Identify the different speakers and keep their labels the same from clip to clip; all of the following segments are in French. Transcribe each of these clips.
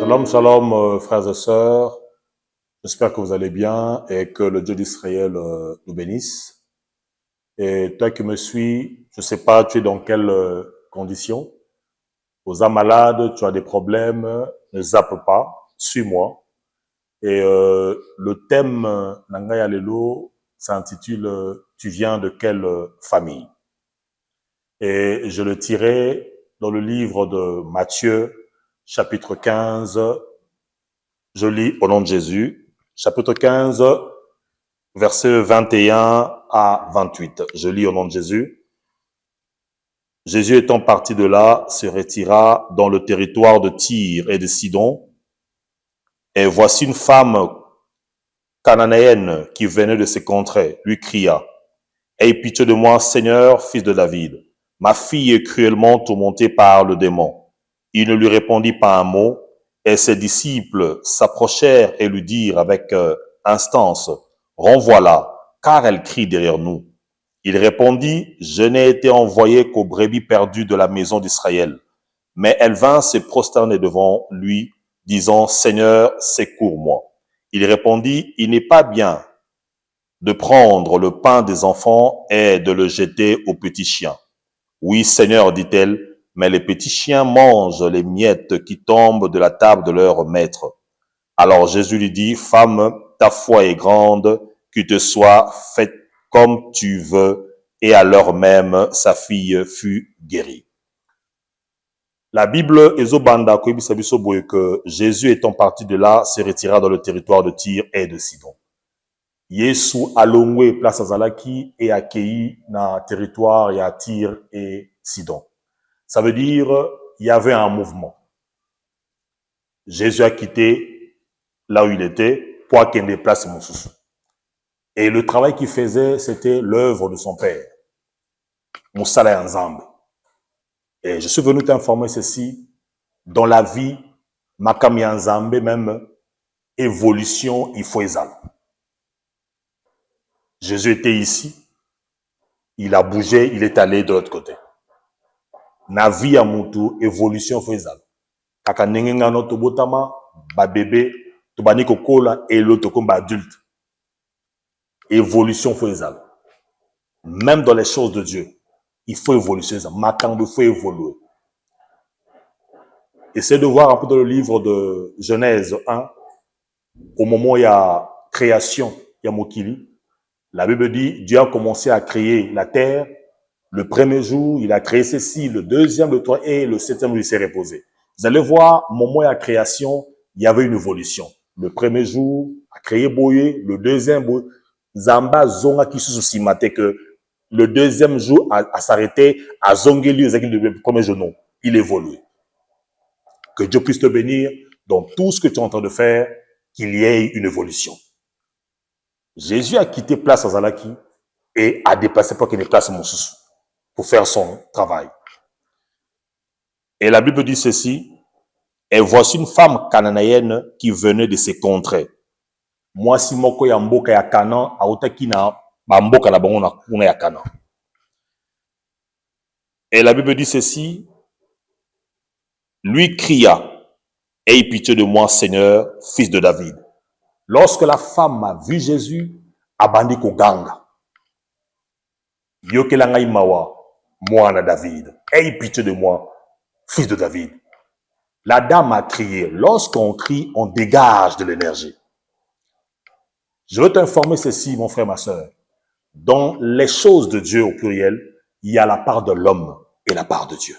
Speaker 1: Shalom, shalom, frères et sœurs. J'espère que vous allez bien et que le Dieu d'Israël nous bénisse. Et toi qui me suis, je ne sais pas, tu es dans quelles conditions. Vous êtes malade, tu as des problèmes, ne zappe pas, suis-moi. Et le thème Nangaya Lelo s'intitule Tu viens de quelle famille? Et je le tirais dans le livre de Matthieu, chapitre 15. Je lis au nom de Jésus, chapitre 15, versets 21 à 28. Je lis au nom de Jésus. Jésus étant parti de là, se retira dans le territoire de Tyr et de Sidon. Et voici une femme cananéenne qui venait de ces contrées, lui cria, « Aie pitié de moi, Seigneur, fils de David. Ma fille est cruellement tourmentée par le démon. » Il ne lui répondit pas un mot, et ses disciples s'approchèrent et lui dirent avec instance, « Renvoie-la, car elle crie derrière nous. » Il répondit, « Je n'ai été envoyé qu'aux brebis perdues de la maison d'Israël. » Mais elle vint se prosterner devant lui, disant, « Seigneur, secours-moi. » Il répondit, « Il n'est pas bien de prendre le pain des enfants et de le jeter aux petits chiens. » « Oui, Seigneur, dit-elle, mais les petits chiens mangent les miettes qui tombent de la table de leur maître. » Alors Jésus lui dit, « Femme, ta foi est grande, qu'il te soit fait comme tu veux. » Et à l'heure même, sa fille fut guérie. La Bible ezobanda koyebisa biso boye que Jésus étant parti de là, se retira dans le territoire de Tyr et de Sidon. Yesu alongwe place azalaki et accueilli na territoire ya Tyr et Sidon. Ça veut dire, il y avait un mouvement. Jésus a quitté là où il était pour qu'il déplace Moussous. Et le travail qu'il faisait, c'était l'œuvre de son père. Moussala Nzambe. Et je suis venu t'informer ceci. Dans la vie, Makami Nzambe, même évolution, il faut examen. Jésus était ici. Il a bougé, il est allé de l'autre côté. Na vie à Moutou, évolution faisable. Kaka nengenga no tobotama, ba bébé, tobani kokola et l'autre comme adulte. Évolution faisable. Même dans les choses de Dieu, il faut évoluer. Makambo, il faut évoluer. Essayez de voir un peu dans le livre de Genèse 1, au moment où il y a création, il y a Mokili. La Bible dit, Dieu a commencé à créer la terre. Le premier jour, il a créé ceci, le deuxième, le troisième et le septième jour, il s'est reposé. Vous allez voir, au moment de la création, il y avait une évolution. Le premier jour, a créé Boye, le deuxième, Boye. Zamba Zonga qui se souciait que le deuxième jour a s'arrêter à Zongeli, le premier jour, non. Il évolue. Que Dieu puisse te bénir dans tout ce que tu es en train de faire, qu'il y ait une évolution. Jésus a quitté place Azalaki et a déplacé pour qu'il déplace Moussous pour faire son travail. Et la Bible dit ceci, et voici une femme cananéenne qui venait de ces contrées. Moi, si moko ya mboka ya Canaan, aotaki na mboka na bango na ya Canaan. Et la Bible dit ceci, lui cria, « Aie pitié de moi, Seigneur, fils de David. » Lorsque la femme a vu Jésus, abandi ko ganga. Yokela ngai mawa, moi na David. Aie pitié de moi, fils de David. La dame a crié. Lorsqu'on crie, on dégage de l'énergie. Je veux t'informer ceci, mon frère, ma soeur. Dans les choses de Dieu au pluriel, il y a la part de l'homme et la part de Dieu.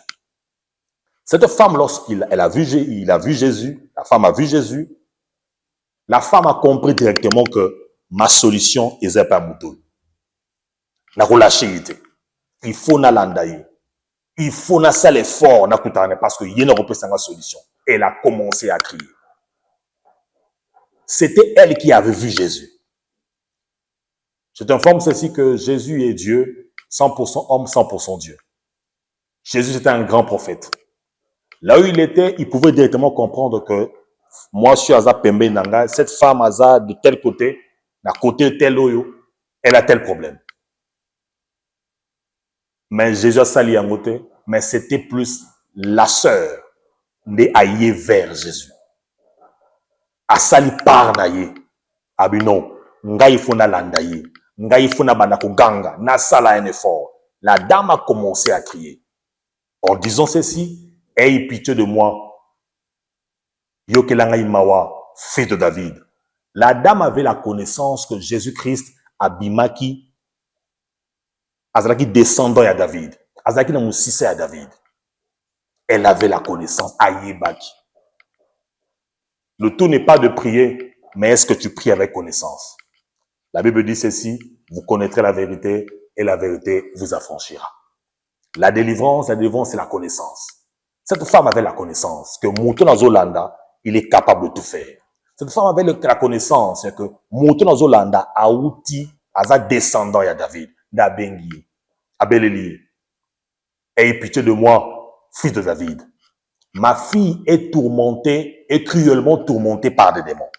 Speaker 1: Cette femme, lorsqu'il a vu Jésus, la femme a vu Jésus, la femme a compris directement que ma solution est pas Moutoul. Na relâché été. Il faut na landaye. Il faut na faire l'effort na koutane parce que y a une solution. Elle a commencé à crier. C'était elle qui avait vu Jésus. Je t'informe ceci que Jésus est Dieu, 100% homme, 100% Dieu. Jésus était un grand prophète. Là où il était, il pouvait directement comprendre que moi, je suis Aza Pembe Nanga, cette femme Aza de tel côté, d'un côté tel oyo, elle a tel problème. Mais Jésus a sali en côté, mais c'était plus la sœur n'est aillée vers Jésus. asali par na ye. Abino, ngai funa landa ye. Ngai funa bana koganga, na sala un effort. La dame a commencé à crier. En disant ceci, aie pitié de moi. Yokelanga imawa, fils de David. La dame avait la connaissance que Jésus-Christ abimaki, azalaki descendant à David. Azalaki na moussissé à David. Elle avait la connaissance, ayebaki. Le tout n'est pas de prier, mais est-ce que tu pries avec connaissance? La Bible dit ceci, vous connaîtrez la vérité et la vérité vous affranchira. La délivrance, c'est la connaissance. Cette femme avait la connaissance que Mouton Azolanda, il est capable de tout faire. Cette femme avait la connaissance que Mouton Azolanda a outil, a descendant à David, d'Abengi, Abeleli. Aie pitié de moi, fils de David. Ma fille est tourmentée et cruellement tourmentée par des démons.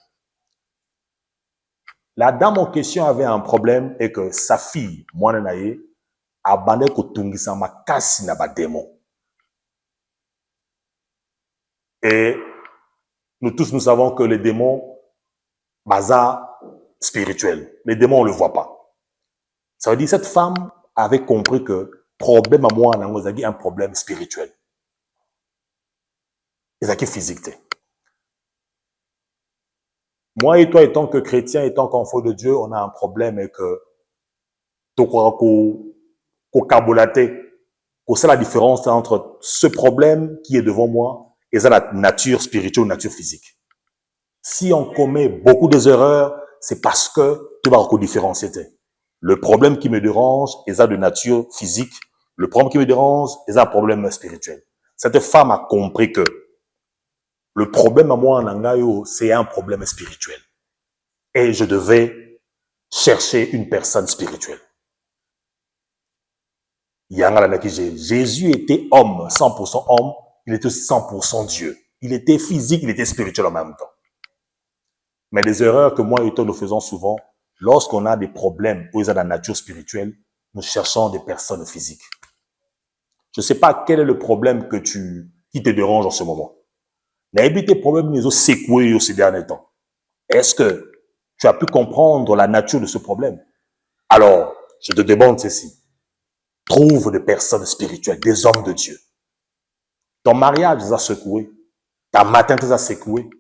Speaker 1: La dame en question avait un problème et que sa fille, Mouananaye, a bandé kotungisa makasi na ba démon. Et nous tous, nous savons que les démons, bazar spirituel. Les démons, on ne le voit pas. Ça veut dire que cette femme avait compris que problème à moi, on a un problème spirituel. Et physique. Moi et toi, étant que chrétien, étant qu'enfant de Dieu, on a un problème et que c'est la différence entre ce problème qui est devant moi et la nature spirituelle ou nature physique. Si on commet beaucoup d'erreurs, c'est parce que tu vas différencier. Le problème qui me dérange est de nature physique. Le problème qui me dérange est un problème spirituel. Cette femme a compris que le problème à moi en Angayo, c'est un problème spirituel. Et je devais chercher une personne spirituelle. Jésus était homme, 100% homme, il était 100% Dieu. Il était physique, il était spirituel en même temps. Mais les erreurs que moi et toi nous faisons souvent, lorsqu'on a des problèmes où ils ont la nature spirituelle, nous cherchons des personnes physiques. Je ne sais pas quel est le problème qui te dérange en ce moment. Mais tes problèmes nous ont secoués ces derniers temps. Est-ce que tu as pu comprendre la nature de ce problème? Alors, je te demande ceci. Trouve des personnes spirituelles, des hommes de Dieu. Ton mariage les a secoués. Ta matin les a secoués.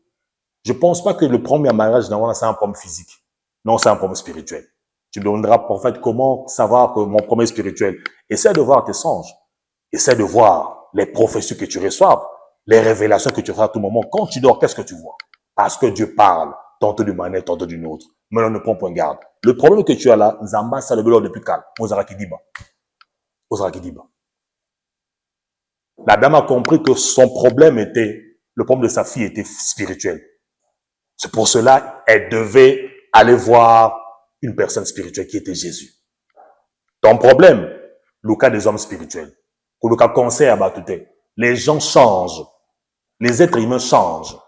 Speaker 1: Je ne pense pas que le premier mariage, c'est un problème physique. Non, c'est un problème spirituel. Tu me demanderas, en fait, comment savoir que mon problème est spirituel. Essaie de voir tes songes. Essaie de voir les prophéties que tu reçois, les révélations que tu reçois à tout moment. Quand tu dors, qu'est-ce que tu vois? Parce que Dieu parle, tantôt d'une manière, tantôt d'une autre. Mais on ne prend point garde. Le problème que tu as là, Nzamba, ça le veut depuis calme. La dame a compris que son problème le problème de sa fille était spirituel. C'est pour cela elle devait aller voir une personne spirituelle qui était Jésus. Ton problème, le cas des hommes spirituels, pour le cas conseil à Batouté, les gens changent, les êtres humains changent,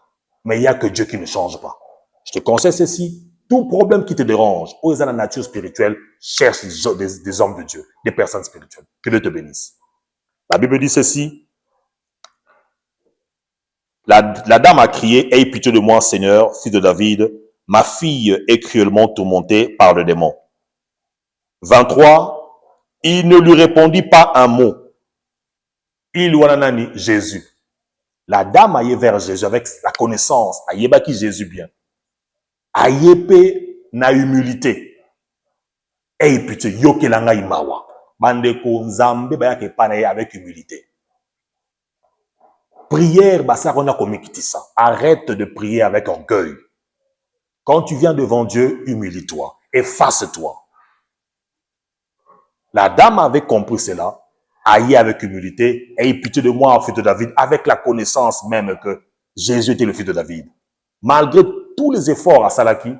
Speaker 1: mais il n'y a que Dieu qui ne change pas. Je te conseille ceci, tout problème qui te dérange, ou dans la nature spirituelle, cherche des hommes de Dieu, des personnes spirituelles. Que Dieu te bénisse. La Bible dit ceci. La dame a crié, aie pitié de moi, Seigneur, fils de David, ma fille est cruellement tourmentée par le démon. 23, il ne lui répondit pas un mot. Il wananani Jésus. La dame aille vers Jésus avec la connaissance, aille qui Jésus bien. Aille na humilité. Aie pitié, yokelanga imawa. Bandeko nzambe bayake panaye avec humilité. Prière, arrête de prier avec orgueil. Quand tu viens devant Dieu, humilie-toi, efface-toi. La dame avait compris cela, aille avec humilité, aie pitié de moi, fils de David, avec la connaissance même que Jésus était le fils de David. Malgré tous les efforts à Salaki,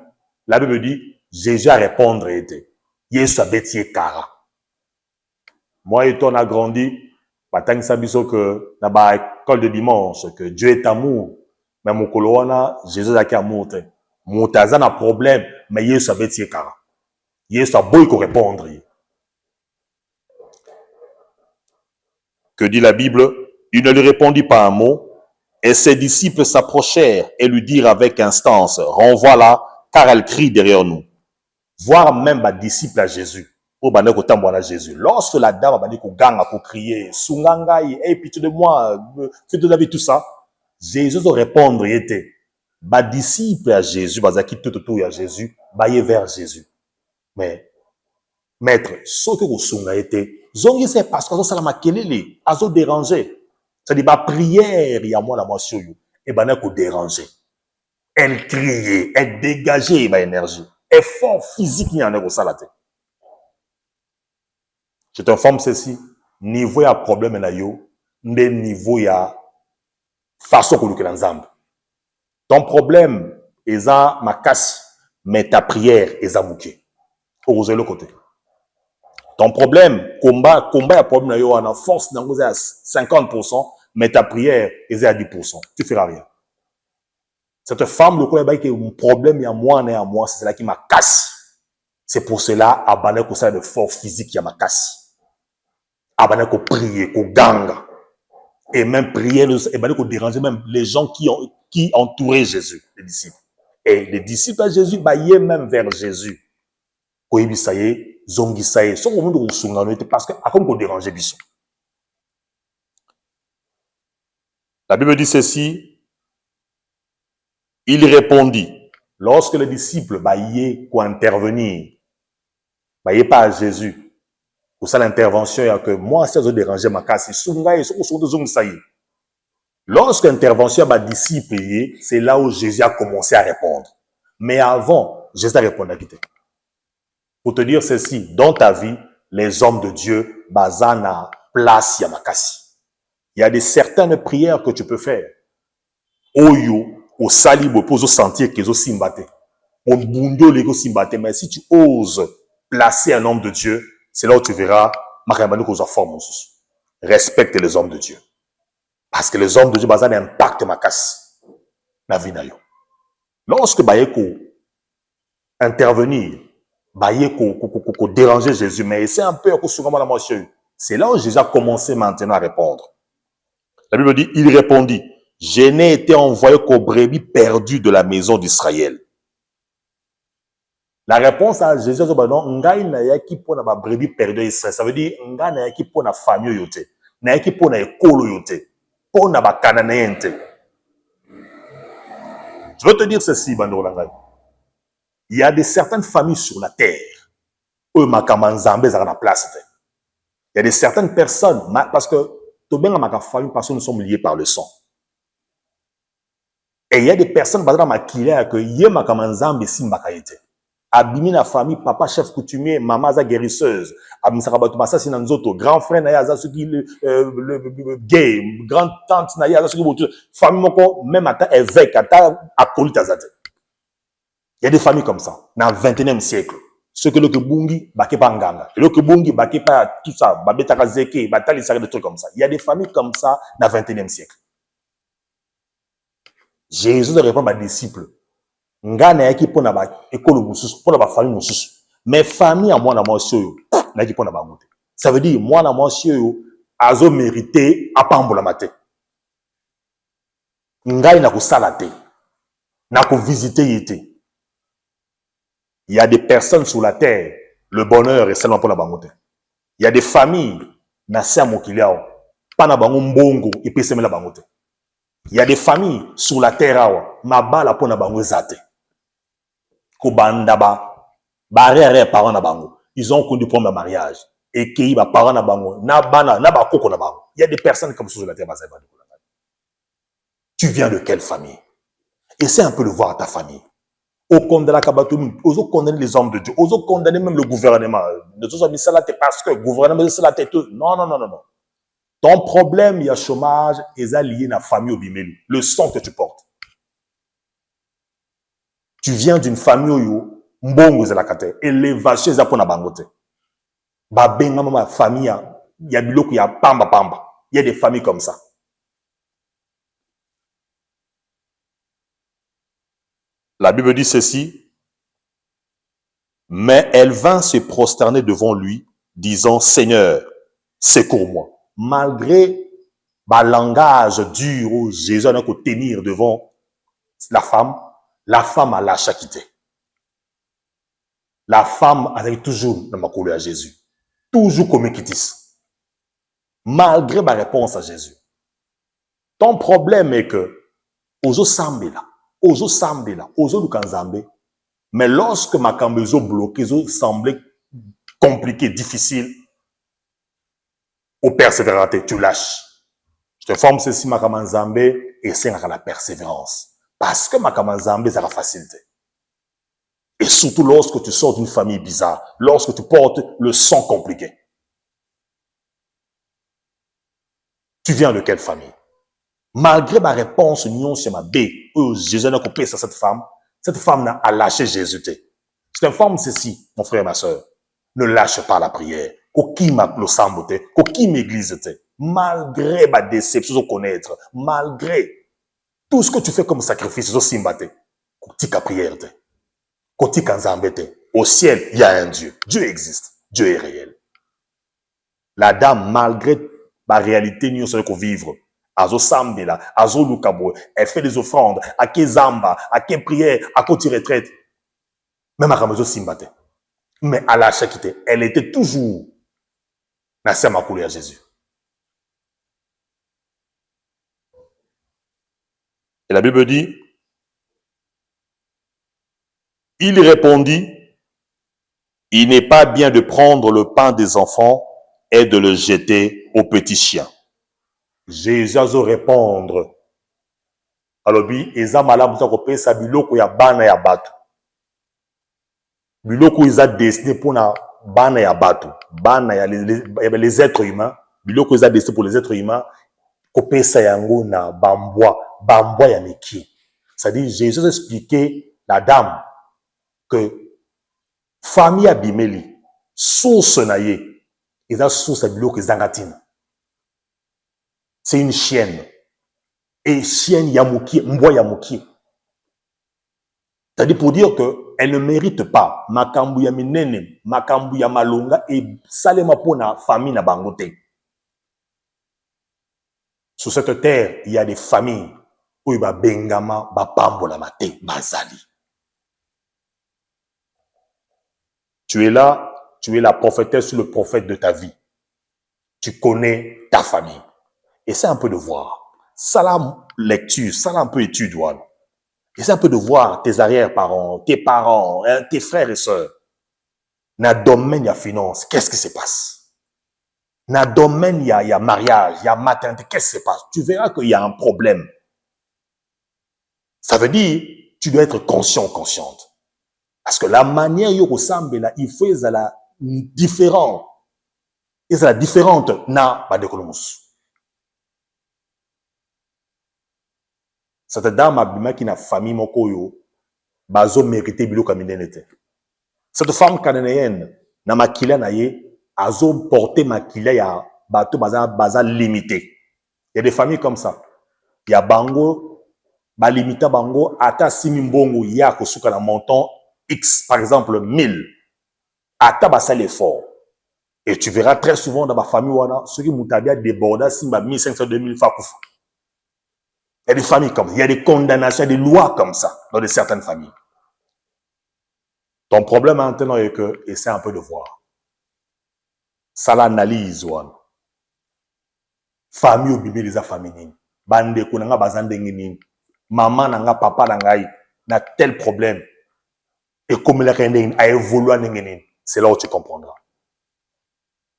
Speaker 1: la Bible dit, Jésus a répondre et été. Yesu a bêtié kara. Moi et toi, on a grandi, que dans l'école de dimanche, que Dieu est amour. Mais mon coloana, Jésus a amour. Mon tazan a problème, mais Yesu a bêtié kara. Yesu a beau qu'on répondre. Que dit la Bible? Il ne lui répondit pas un mot Et ses disciples s'approchèrent et lui dirent avec instance, renvoie-la, car elle crie derrière nous. Voir même ma disciple à Jésus. Jésus. Lorsque la dame a dit qu'on gagne pour crier, Sungangai, hey, pitié de moi, fais de la vie, tout ça, Jésus a répondre, il était, ma disciple à Jésus, bazaki tout autour à Jésus, bailler vers Jésus. Mais, maître, ce que vous sunga était, zongi c'est parce que ça m'a kelele, azo dérangé. C'est-à-dire, ma prière, il y a moi la motion, et ben, elle déranger. Elle criait, elle dégageait ma énergie. Effort physique, il y en a au salaté. Je t'informe ceci, niveau ya problème na yo, mais niveau ya façon que nous ensemble. Ton problème est à ma casse, mais ta prière est à mouké. Au le côté. Ton problème, combat ya problème na yo, on a force na à 50%, mais ta prière est à 10%. Tu feras rien. Cette femme, le coup, qui un problème, il y a moi, c'est celle qui m'a casse. C'est pour cela, abandonner pour ça de force physique, il y a ma casse. Abandonner pour prier, pour ganga. Et même prier, et pour déranger même les gens qui entouraient Jésus, les disciples. Et les disciples à Jésus, bailler même vers Jésus. Koyebi saye, zongi saye. Ce qu'on veut nous parce que, à comme qu'on dérangeait Bisson. La Bible dit ceci. Il répondit. Lorsque les disciples bailler pour intervenir, bailler pas à Jésus. Pour ça, l'intervention, il y a que moi, si je dérange ma casse, lorsque l'intervention m'a disciple, c'est là où Jésus a commencé à répondre. Mais avant, Jésus a répondu à quitter. Pour te dire ceci, dans ta vie, les hommes de Dieu, bazana, place yamakasi. Il y a des certaines prières que tu peux faire. Oyo, au salibo, pour sentir qu'ils ont simbaté. Au bundo, les simbaté. Mais si tu oses placer un homme de Dieu, c'est là où tu verras, respecte les hommes de Dieu. Parce que les hommes de Dieu, ils ont un impact ma casse. La vie d'ailleurs. Lorsque Bayeko intervenir, Bayeko déranger Jésus, mais c'est un peu c'est là où Jésus a commencé maintenant à répondre. La Bible dit, il répondit, je n'ai été envoyé qu'aux brebis perdues de la maison d'Israël. La réponse à Jésus, c'est non, ngai na yaki pour na brebis perdu Israël. Ça veut dire ngai na yaki pour na famille yote, na yaki pour na école yote, pour na ba cananéen. Je veux te dire ceci, bando langai. Il y a des certaines familles sur la terre où makamanzambe za na place. Il y a des certaines personnes parce que to benga maka famille parce que nous sommes liés par le sang. Et il y a des personnes bazana makila que yé makamanzambe simbaka yete. Abimi na famille, papa chef coutumier, maman za guérisseuse, abimsakabatu masasi na nzoto, grand frère na yaza suki gay, grande tante na yaza suki botu, famille moko même ata évêque, ata acolyte azate. Il y a des familles comme ça dans le 21e siècle. Ce que le bungi baké pa nganga, le bungi baké pa tout ça, babetaka zeke, batali ça des trucs comme ça. Il y a des familles comme ça dans le 21e siècle. Jésus répond à mes disciples. Ngana yaki pona ba école mususu pona ba famille mususu mais famille à moi na monsieur yo na yaki pona ba ngote ça veut dire moi na monsieur yo azo mérité apambola maté ngai na ko sala te na ko visiter yete. Il y a des personnes sur la terre le bonheur est seulement pour la bangote. Il y a des familles na sia mokiliao pa na bango mbongo epeseme la bangote. Il y a des familles sur la terre awa mabala pona bango zate. Parents na bango. Ils ont connu pour le mariage. Et qui va parents na bango. Na bana, na ba koko na bango. Il y a des personnes comme ça sur la terre. Tu viens de quelle famille? Essaie un peu de voir ta famille. Au condamner aux condamner les hommes de Dieu. Aux condamner même le gouvernement. De toute façon, parce que le gouvernement c'est la tête. Non, non, non, non, non. Ton problème, il y a chômage, et ça lié à la famille au bimelu. Le sang que tu portes. Tu viens d'une famille où mbongo za la kate élévation za pona bangote ba benga mama famille ya biloko ya pamba pamba. Il y a des familles comme ça. La Bible dit ceci, mais elle vint se prosterner devant lui disant Seigneur secours-moi. Malgré langage dur où Jésus a tenir devant la femme a lâché quitter. La femme a toujours dans ma couleur à Jésus. Toujours comme quitis. Malgré ma réponse à Jésus. Ton problème est que, ozo sambela, ozo lukanzambe, mais lorsque ma cambezo bloqué, semblait compliqué, difficile, au persévéranté, tu lâches. Je te forme ceci, ma kamanzambe, et c'est la persévérance. Parce que ma kamanzambe, ça la facilité. Et surtout lorsque tu sors d'une famille bizarre, lorsque tu portes le sang compliqué. Tu viens de quelle famille? Malgré ma réponse, non, c'est ma B, Jésus n'a coupé ça, cette femme n'a à lâcher Jésus. Je t'informe ceci, mon frère et ma soeur. Ne lâche pas la prière. Qu'aucun m'appelle sambote, qu'aucun m'église, malgré ma déception de connaître, malgré tout ce que tu fais comme sacrifice, aussi m'appelle, qu'aucun prière, qu'aucun zambete. Au ciel, il y a un Dieu. Dieu existe. Dieu est réel. La dame, malgré la réalité, nous sommes vivre. Azo sambela, azo lukabo, elle fait des offrandes, à qui zamba, à qui prière, à qui retraite. Même à Ramazo simbate. Mais à la chakité, elle était toujours dans sa macoulée à Jésus. Et la Bible dit, il répondit, il n'est pas bien de prendre le pain des enfants et de le jeter aux petits chiens. Jésus a répondre. Alors, eza malamu za kopesa biloko ya bana ya bato. Biloko eza destiné pour na bana ya bato. Bana ya les êtres humains. Biloko eza destiné pour les êtres humains. Kopesa yango na bamboa ya meki. C'est-à-dire, Jésus a expliqué la dame que famille abimeli, source na ye, eza source ya biloko ezangatina. C'est une chienne. Et chienne yamuki, mboa yamuki. C'est-à-dire pour dire qu'elle ne mérite pas makambu ya minene, makambu ya malonga et salema pona famille na bangote. Sur cette terre, il y a des familles où il y a bengama, bapambola mate, bazali. Tu es là, tu es la prophétesse ou le prophète de ta vie. Tu connais ta famille. Et c'est un peu de voir. Ça la lecture, ça la un peu étude, voilà. Et c'est un peu de voir tes arrière-parents, tes parents, tes frères et sœurs. Dans le domaine de la finance, qu'est-ce qui se passe? Dans le domaine, il y a mariage, il y a maternité, qu'est-ce qui se passe? Tu verras qu'il y a un problème. Ça veut dire, tu dois être conscient, consciente. Parce que la manière dont ressemble là, il faut être différent. Et c'est la différente na pas de colomus. Cette dame abima qui n'a famille mokoyo, bazo mérité bilo kaminenete. Cette femme cananéenne na makila na ye, azo porté makila ya bato baza limité. Il y a des familles comme ça. Il y a bango, ba limita bango ata simi mbongo ya kosuka na montant X, par exemple 1000. Ata basa l'effort. Et tu verras très souvent dans ma famille, ceux qui m'ont débordé, si 1500, 2000 fois. Il y a des familles comme ça. Il y a des condamnations, il y a des lois comme ça dans de certaines familles. Ton problème maintenant est que, essaie un peu de voir. Ça l'analyse, famille ou bébé les a familles. Bande kunanga bazandengini. Maman nanga papa nangai n'a tel problème. Et comme il a évolué, c'est là où tu comprendras.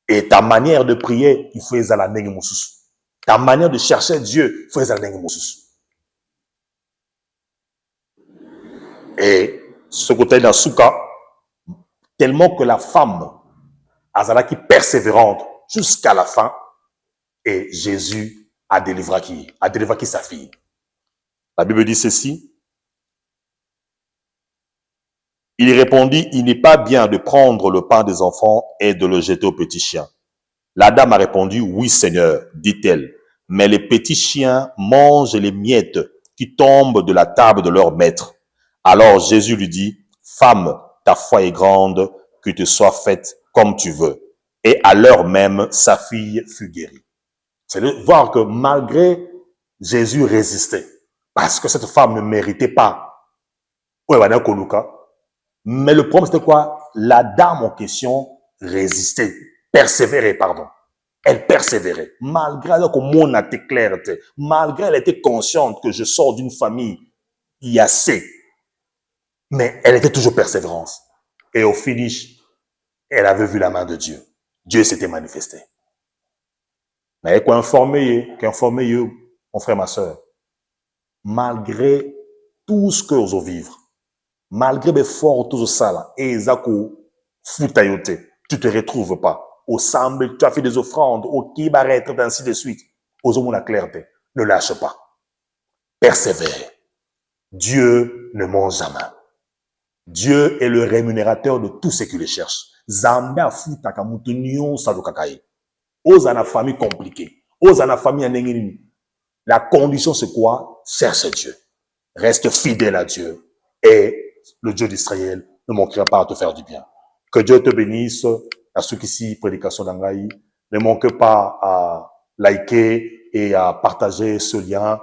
Speaker 1: Et ta manière de prier, il faut ezala ndenge mosusu. Ta manière de chercher Dieu, il faut ezala ndenge mosusu. Et ce côté dans Souka, tellement que la femme, azala qui persévérante jusqu'à la fin, et Jésus a délivré qui? A délivré qui sa fille? La Bible dit ceci. Il répondit, il n'est pas bien de prendre le pain des enfants et de le jeter aux petits chiens. La dame a répondu, oui Seigneur, dit-elle, mais les petits chiens mangent les miettes qui tombent de la table de leur maître. Alors Jésus lui dit, femme, ta foi est grande, que te soit faite comme tu veux. Et à l'heure même, sa fille fut guérie. C'est de voir que malgré Jésus résistait, parce que cette femme ne méritait pas. Mais le problème, c'était quoi? La dame en question résistait, persévérait, pardon. Elle persévérait, malgré que mon était clair, malgré elle était consciente que je sors d'une famille assez, mais elle était toujours persévérance. Et au finish, elle avait vu la main de Dieu. Dieu s'était manifesté. Mais qu'informer, mon frère, ma soeur, malgré tout ce que vous vivez, malgré l'effort tout ça, et tu te retrouves pas. Au semble, tu as fait des offrandes, au kibaret, ainsi de suite. Aux hommes la clarté. Ne lâche pas. Persévère. Dieu ne ment jamais. Dieu est le rémunérateur de tous ceux qui le cherchent. Zambé a foutu kamutunio sadokakai. Ose la famille compliquée. Ose la famille en la condition, c'est quoi? Cherche Dieu. Reste fidèle à Dieu. Et le Dieu d'Israël ne manquera pas à te faire du bien. Que Dieu te bénisse. À ceux qui s'y prédication d'Angaï. Ne manquez pas à liker et à partager ce lien.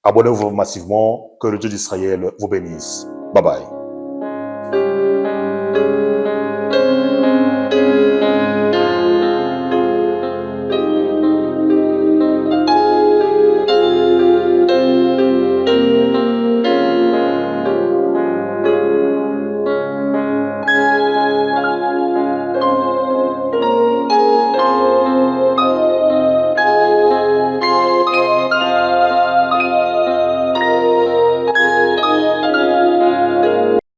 Speaker 1: Abonnez-vous massivement. Que le Dieu d'Israël vous bénisse. Bye bye.